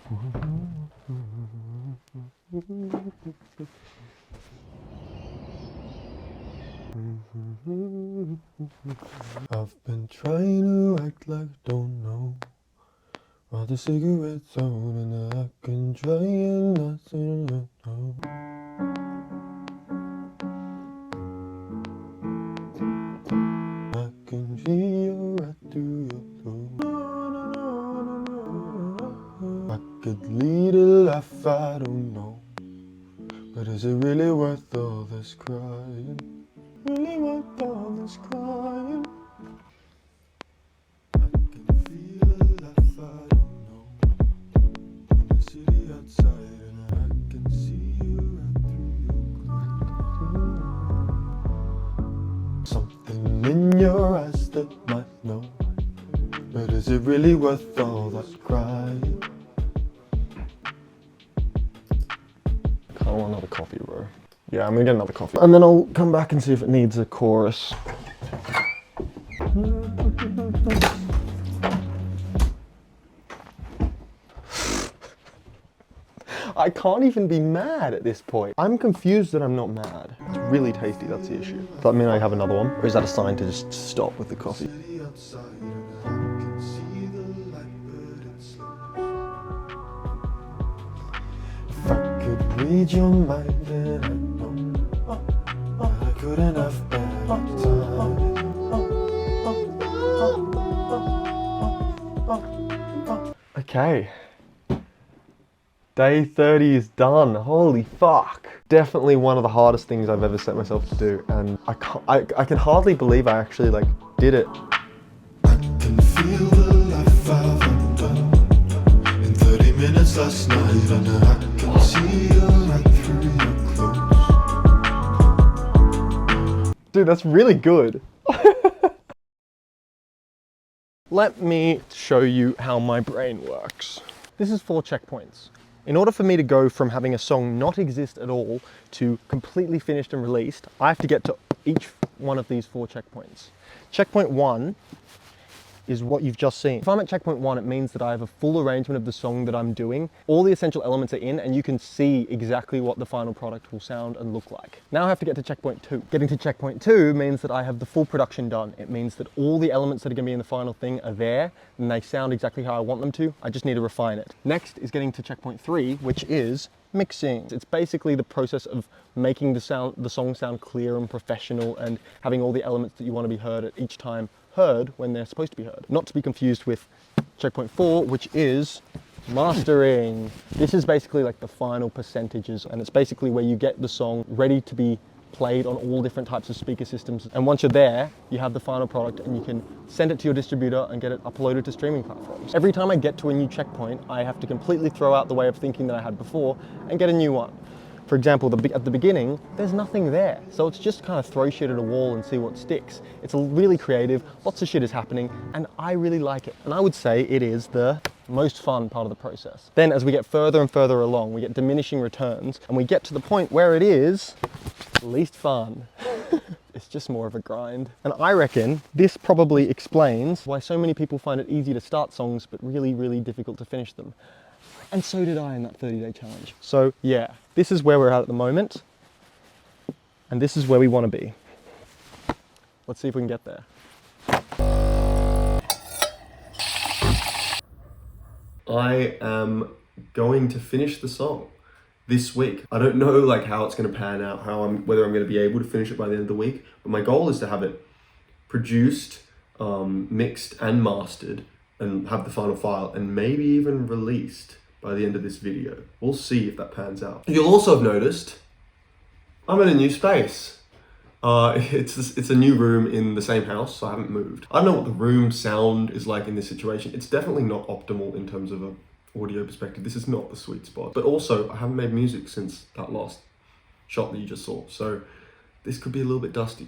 I've been trying to act like I don't know. While the cigarette's out and I can try and not say no. I can see you right through your clothes. I could lead a life I don't know. But is it really worth all this crying? Really worth all this crying? I can feel a life I don't know. In the city outside and I can see you right through your clothes. Something in your eyes that might know. But is it really worth all that crying? I want another coffee, bro. Yeah, I'm gonna get another coffee. And then I'll come back and see if it needs a chorus. I can't even be mad at this point. I'm confused that I'm not mad. It's really tasty, that's the issue. Does that mean I have another one? Or is that a sign to just stop with the coffee? If I could read your mind and I know I couldn't have better time. Okay. Day 30 is done. Holy fuck. Definitely one of the hardest things I've ever set myself to do, and I can hardly believe I actually did it. I can feel the life I've undone in 30 minutes last night, and I can see you right through your clothes. Dude, that's really good. Let me show you how my brain works. This is 4 checkpoints. In order for me to go from having a song not exist at all to completely finished and released, I have to get to each one of these 4 checkpoints. Checkpoint 1 is what you've just seen. If I'm at checkpoint 1, it means that I have a full arrangement of the song that I'm doing. All the essential elements are in, and you can see exactly what the final product will sound and look like. Now I have to get to checkpoint 2. Getting to checkpoint 2 means that I have the full production done. It means that all the elements that are gonna be in the final thing are there, and they sound exactly how I want them to. I just need to refine it. Next is getting to checkpoint 3, which is mixing. It's basically the process of making the song sound clear and professional, and having all the elements that you want to be heard at each time heard when they're supposed to be heard. Not to be confused with checkpoint 4, which is mastering. This is basically like the final percentages, and it's basically where you get the song ready to be played on all different types of speaker systems. And once you're there, you have the final product and you can send it to your distributor and get it uploaded to streaming platforms. Every time I get to a new checkpoint, I have to completely throw out the way of thinking that I had before and get a new one. For example, at the beginning, there's nothing there. So it's just kind of throw shit at a wall and see what sticks. It's really creative, lots of shit is happening, and I really like it. And I would say it is the most fun part of the process. Then as we get further and further along, we get diminishing returns, and we get to the point where it is least fun. It's just more of a grind. And I reckon this probably explains why so many people find it easy to start songs, but really, really difficult to finish them. And so did I in that 30-day challenge. So yeah, this is where we're at the moment. And this is where we want to be. Let's see if we can get there. I am going to finish the song this week. I don't know how it's going to pan out, whether I'm going to be able to finish it by the end of the week, but my goal is to have it produced, mixed and mastered, and have the final file, and maybe even released by the end of this video. We'll see if that pans out. You'll also have noticed I'm in a new space. It's a new room in the same house, so I haven't moved. I don't know what the room sound is like in this situation. It's definitely not optimal in terms of an audio perspective. This is not the sweet spot. But also, I haven't made music since that last shot that you just saw, so this could be a little bit dusty.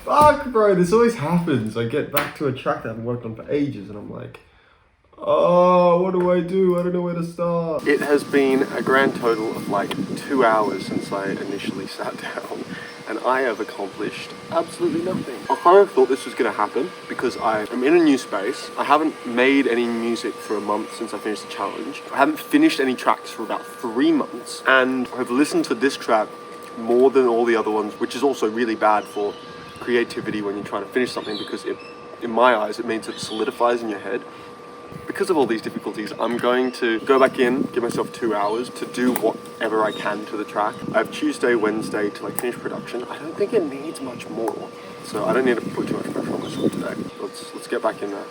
Fuck, bro, this always happens. I get back to a track that I haven't worked on for ages, and I'm like, oh, Oh, what do I do? I don't know where to start. It has been a grand total of like 2 hours since I initially sat down, and I have accomplished absolutely nothing. I kind of thought this was going to happen because I am in a new space. I haven't made any music for a month since I finished the challenge. I haven't finished any tracks for about 3 months, and I've listened to this track more than all the other ones, which is also really bad for creativity when you're trying to finish something, because in my eyes, it means it solidifies in your head. Because of all these difficulties, I'm going to go back in, give myself 2 hours to do whatever I can to the track. I have Tuesday, Wednesday to like finish production. I don't think it needs much more, so I don't need to put too much pressure on myself today. Let's get back in there.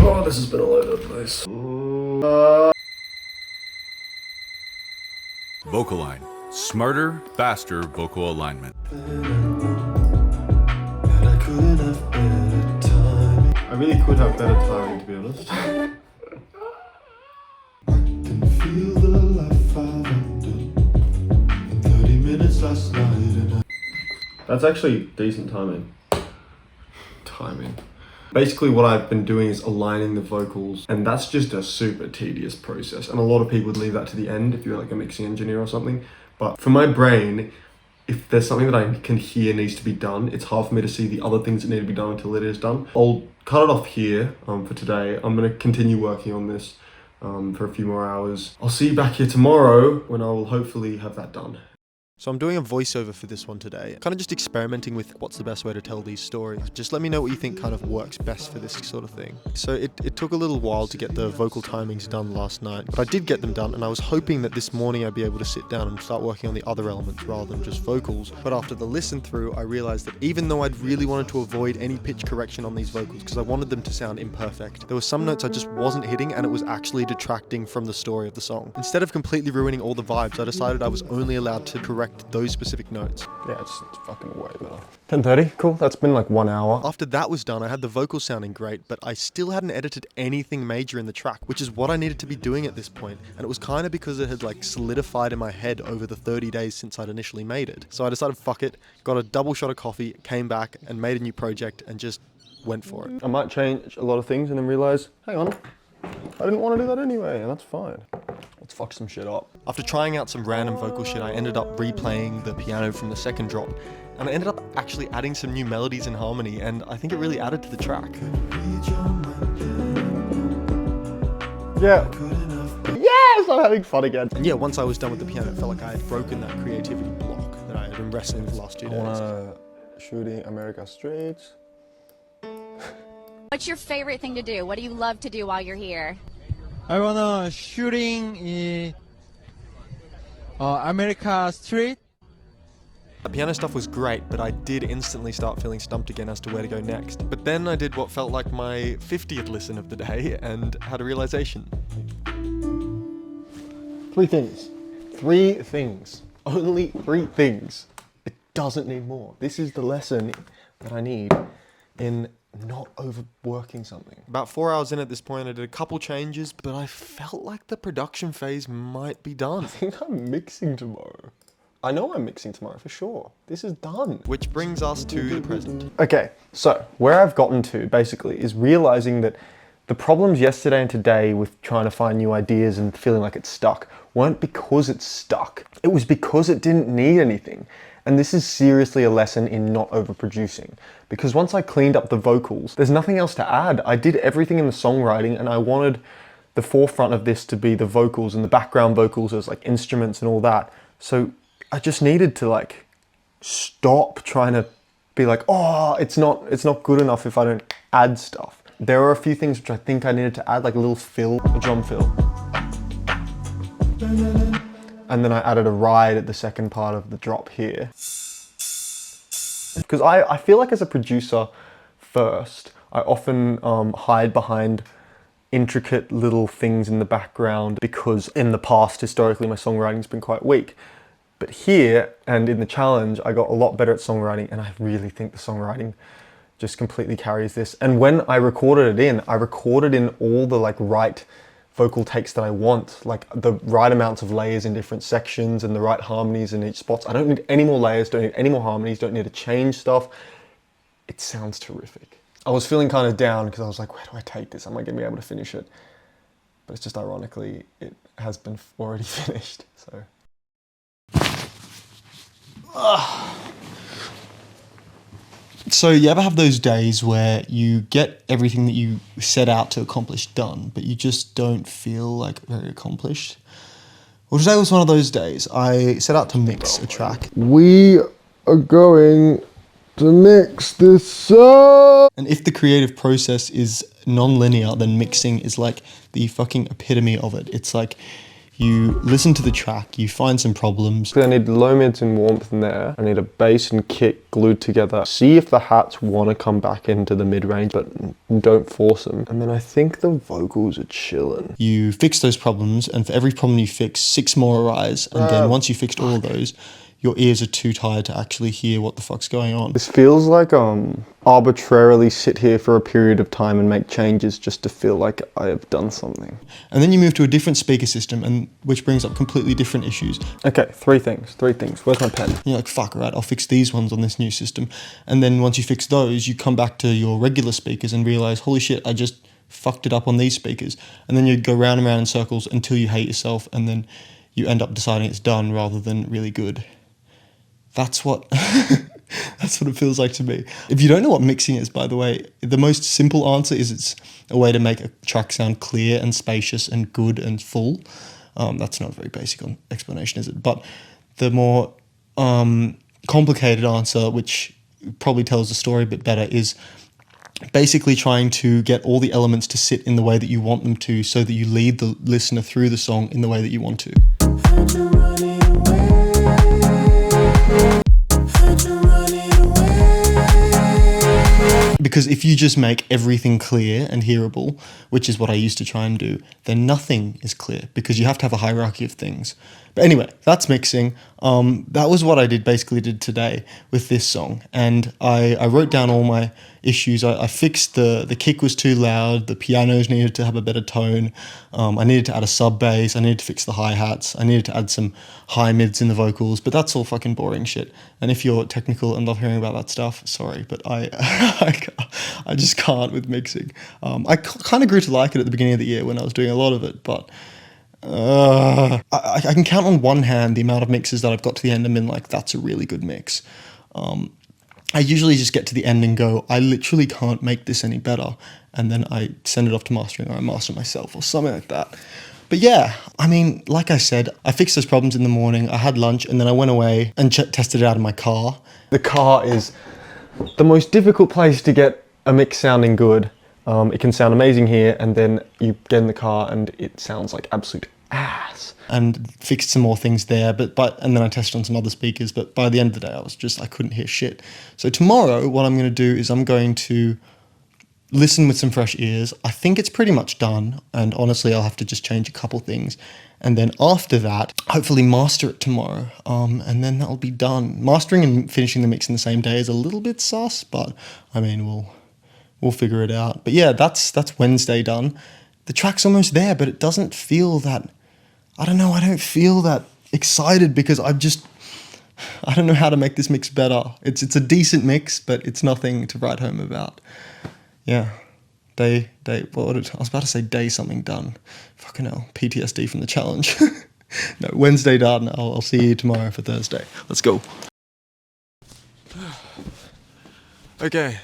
Oh, this has been all over the place. VocAlign. Smarter, faster vocal alignment. I really could have better timing, to be honest. That's actually decent timing. Basically what I've been doing is aligning the vocals, and that's just a super tedious process, and a lot of people would leave that to the end if you're like a mixing engineer or something. But for my brain, if there's something that I can hear needs to be done, it's hard for me to see the other things that need to be done until it is done. I'll cut it off here for today. I'm going to continue working on this for a few more hours. I'll see you back here tomorrow when I will hopefully have that done. So I'm doing a voiceover for this one today, kind of just experimenting with what's the best way to tell these stories. Just let me know what you think kind of works best for this sort of thing. So it took a little while to get the vocal timings done last night, but I did get them done, and I was hoping that this morning I'd be able to sit down and start working on the other elements rather than just vocals. But after the listen through, I realized that even though I'd really wanted to avoid any pitch correction on these vocals because I wanted them to sound imperfect, there were some notes I just wasn't hitting, and it was actually detracting from the story of the song. Instead of completely ruining all the vibes, I decided I was only allowed to correct those specific notes. Yeah, it's fucking way better. 10:30, cool, that's been like 1 hour. After that was done, I had the vocals sounding great, but I still hadn't edited anything major in the track, which is what I needed to be doing at this point. And it was kind of because it had like solidified in my head over the 30 days since I'd initially made it. So I decided, fuck it, got a double shot of coffee, came back and made a new project and just went for it. I might change a lot of things and then realize, hang on, I didn't want to do that anyway, and that's fine. Let's fuck some shit up. After trying out some random vocal shit, I ended up replaying the piano from the second drop, and I ended up actually adding some new melodies and harmony, and I think it really added to the track. Yeah. Yes, I'm having fun again. And yeah, once I was done with the piano, it felt like I had broken that creativity block that I had been wrestling with the last 2 days. I wanna shooting America streets. What's your favorite thing to do? What do you love to do while you're here? I wanna shooting in America Street. The piano stuff was great, but I did instantly start feeling stumped again as to where to go next. But then I did what felt like my 50th listen of the day and had a realization. 3 things. 3 things. Only 3 things. It doesn't need more. This is the lesson that I need in not overworking something. About 4 hours in at this point, I did a couple changes, but I felt like the production phase might be done. I think I'm mixing tomorrow. I know I'm mixing tomorrow for sure. This is done. Which brings us to the present. Okay, so where I've gotten to basically is realizing that the problems yesterday and today with trying to find new ideas and feeling like it's stuck weren't because it's stuck. It was because it didn't need anything. And this is seriously a lesson in not overproducing. Because once I cleaned up the vocals, there's nothing else to add. I did everything in the songwriting, and I wanted the forefront of this to be the vocals and the background vocals as like instruments and all that. So I just needed to like stop trying to be like, oh, it's not good enough if I don't add stuff. There are a few things which I think I needed to add, like a little fill, a drum fill. And then I added a ride at the second part of the drop here. Because I feel like as a producer first, I often hide behind intricate little things in the background because in the past, historically, my songwriting's been quite weak. But here and in the challenge, I got a lot better at songwriting, and I really think the songwriting just completely carries this. And when I recorded it in, I recorded in all the like right vocal takes that I want, like the right amounts of layers in different sections and the right harmonies in each spot. I don't need any more layers, don't need any more harmonies, don't need to change stuff. It sounds terrific. I was feeling kind of down because I was like, where do I take this? Am I going to be able to finish it? But it's just ironically, it has been already finished, so. So you ever have those days where you get everything that you set out to accomplish done, but you just don't feel like very accomplished? Well, today was one of those days. I set out to mix a track. We are going to mix this song! And if the creative process is non-linear, then mixing is like the fucking epitome of it. It's like you listen to the track, you find some problems. I need low mids and warmth in there. I need a bass and kick glued together. See if the hats want to come back into the mid-range, but don't force them. And then I think the vocals are chilling. You fix those problems, and for every problem you fix, 6 more arise. And then once you fixed all of those, your ears are too tired to actually hear what the fuck's going on. This feels like arbitrarily sit here for a period of time and make changes just to feel like I have done something. And then you move to a different speaker system, and which brings up completely different issues. Okay, three things. Where's my pen? You're like, fuck, right, I'll fix these ones on this new system. And then once you fix those, you come back to your regular speakers and realize, holy shit, I just fucked it up on these speakers. And then you go round and round in circles until you hate yourself, and then you end up deciding it's done rather than really good. That's what that's what it feels like to me. If you don't know what mixing is, by the way, the most simple answer is it's a way to make a track sound clear and spacious and good and full. That's not a very basic explanation, is it? But the more complicated answer, which probably tells the story a bit better, is basically trying to get all the elements to sit in the way that you want them to, so that you lead the listener through the song in the way that you want to. Because if you just make everything clear and hearable, which is what I used to try and do, then nothing is clear, because you have to have a hierarchy of things. But anyway, that's mixing. That was what I basically did today with this song. And I wrote down all my issues. I fixed the kick was too loud, the pianos needed to have a better tone, I needed to add a sub bass, I needed to fix the hi-hats, I needed to add some high mids in the vocals, but that's all fucking boring shit. And if you're technical and love hearing about that stuff, sorry, but I just can't with mixing. I kind of grew to like it at the beginning of the year when I was doing a lot of it, but I can count on one hand the amount of mixes that I've got to the end and been like, that's a really good mix. I usually just get to the end and go, I literally can't make this any better. And then I send it off to mastering, or I master myself or something like that. But yeah, I mean, like I said, I fixed those problems in the morning, I had lunch, and then I went away and tested it out in my car. The car is the most difficult place to get a mix sounding good. It can sound amazing here, and then you get in the car and it sounds like absolute ass. And fixed some more things there, and then I tested on some other speakers, but by the end of the day I couldn't hear shit. So tomorrow what I'm going to do is I'm going to listen with some fresh ears. I think it's pretty much done, and honestly I'll have to just change a couple things. And then after that, hopefully master it tomorrow, and then that'll be done. Mastering and finishing the mix in the same day is a little bit sus, but I mean, we'll figure it out. But yeah, that's Wednesday done. The track's almost there, but it doesn't feel that, I don't know, I don't feel that excited, because I don't know how to make this mix better. It's a decent mix, but it's nothing to write home about. Yeah. I was about to say day something done. Fucking hell, PTSD from the challenge. No, Wednesday done. I'll see you tomorrow for Thursday. Let's go. Okay,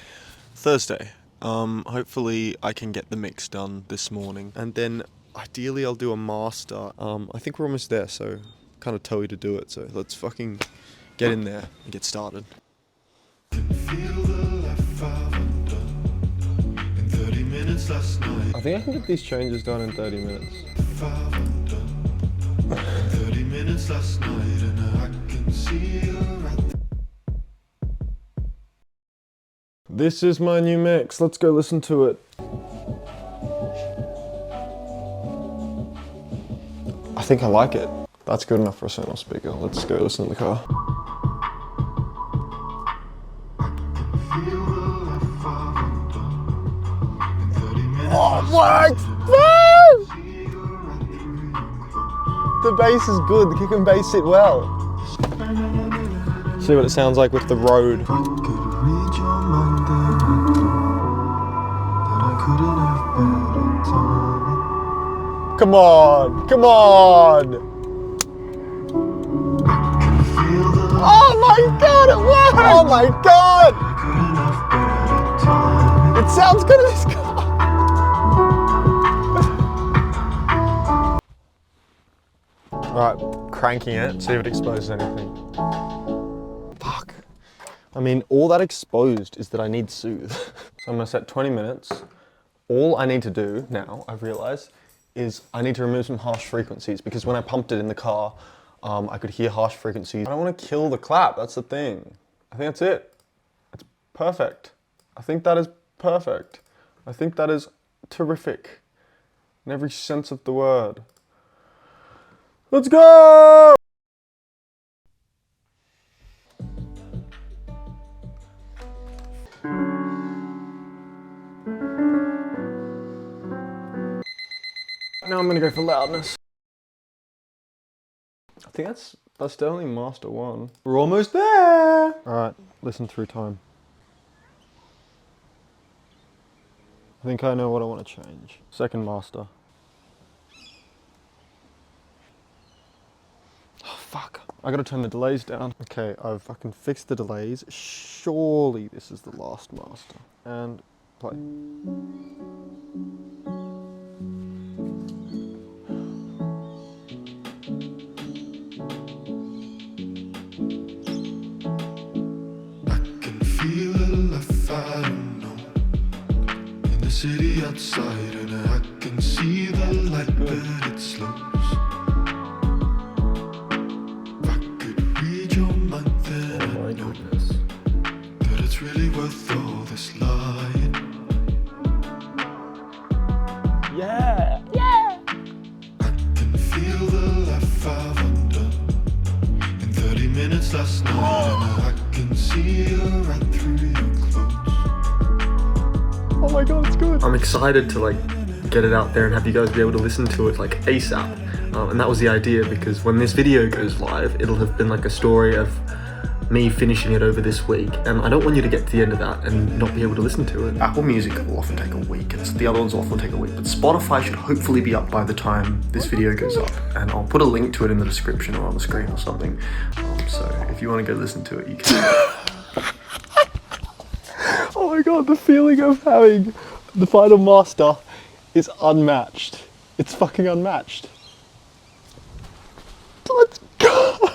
Thursday. Hopefully I can get the mix done this morning, and then ideally I'll do a master. I think we're almost there, so kind of tell you to do it. So let's fucking get in there and get started. I think I can get these changes done in 30 minutes. 30 minutes last night, and I can see you right there. This is my new mix. Let's go listen to it. I think I like it. That's good enough for a Sonos speaker. Let's go listen in the car. Oh, what? The bass is good. The kick and bass sit well. See what it sounds like with the road. Come on, come on! Oh my god, it worked! Oh my god! It sounds good in this car! Alright, cranking it, see if it exposes anything. Fuck. I mean, all that exposed is that I need soothe. So I'm gonna set 20 minutes. All I need to do now, I've realized, is I need to remove some harsh frequencies because when I pumped it in the car, I could hear harsh frequencies. I don't want to kill the clap, that's the thing. I think that's it. It's perfect. I think that is perfect. I think that is terrific in every sense of the word. Let's go! Now I'm gonna go for loudness. I think that's definitely master one. We're almost there! Alright, listen through time. I think I know what I want to change. Second master. Oh fuck. I gotta turn the delays down. Okay, I've fucking fixed the delays. Surely this is the last master. And play. City outside and I can see the light but it slows. If I could read your mind then I know that it's really worth all this lying. Yeah! I can feel the life I've undone in 30 minutes last night and I can see you right through your clothes. Oh my god, it's good. I'm excited to like get it out there and have you guys be able to listen to it like ASAP. And that was the idea because when this video goes live, it'll have been like a story of me finishing it over this week. And I don't want you to get to the end of that and not be able to listen to it. Apple Music will often take a week, and the other ones will often take a week, but Spotify should hopefully be up by the time this video goes up. And I'll put a link to it in the description or on the screen or something. So if you want to go listen to it, you can. Oh my god, the feeling of having the final master is unmatched. It's fucking unmatched. Let's go!